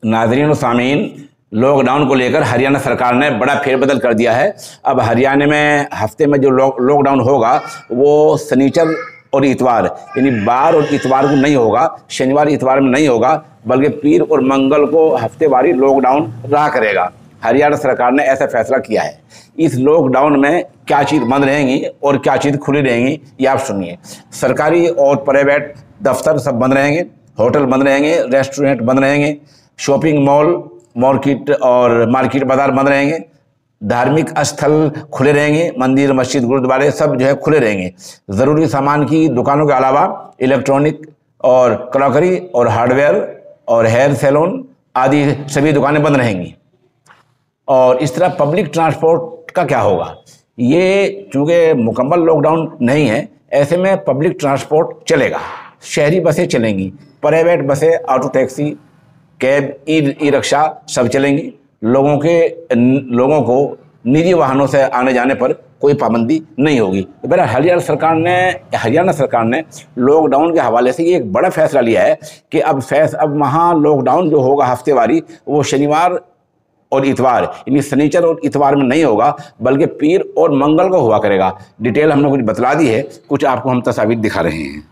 नाज़रीन और सामीन, लॉकडाउन को लेकर हरियाणा सरकार ने बड़ा फेरबदल कर दिया है। अब हरियाणा में हफ्ते में जो लॉकडाउन होगा वो शनिचर और इतवार यानी बार और इतवार को नहीं होगा, शनिवार इतवार में नहीं होगा, बल्कि पीर और मंगल को हफ्तेवारी लॉकडाउन रहा करेगा। हरियाणा सरकार ने ऐसा फैसला किया है। इस लॉकडाउन में क्या चीज़ बंद रहेंगी और क्या चीज़ खुली रहेंगी ये आप सुनिए। सरकारी और प्राइवेट दफ्तर सब बंद रहेंगे, होटल बंद रहेंगे, रेस्टोरेंट बंद रहेंगे, शॉपिंग मॉल, मार्केट और मार्केट बाजार बंद रहेंगे, धार्मिक स्थल खुले रहेंगे, मंदिर मस्जिद गुरुद्वारे सब जो है खुले रहेंगे। ज़रूरी सामान की दुकानों के अलावा इलेक्ट्रॉनिक और क्रॉकरी और हार्डवेयर और हेयर सैलून आदि सभी दुकानें बंद रहेंगी। और इस तरह पब्लिक ट्रांसपोर्ट का क्या होगा? ये चूँकि मुकम्मल लॉकडाउन नहीं है, ऐसे में पब्लिक ट्रांसपोर्ट चलेगा। शहरी बसें चलेंगी, प्राइवेट बसें, auto taxi, cab, e rickshaw सब चलेंगी। लोगों को निजी वाहनों से आने जाने पर कोई पाबंदी नहीं होगी। तो बहरहाल हरियाणा सरकार ने लॉकडाउन के हवाले से ये एक बड़ा फैसला लिया है कि अब वहाँ लॉकडाउन जो होगा हफ्तेवारी वो शनिवार और इतवार यानी शनिचर और इतवार में नहीं होगा, बल्कि पीर और मंगल को हुआ करेगा। डिटेल हमने कुछ बतला दी है, कुछ आपको हम तस्वीर दिखा रहे हैं।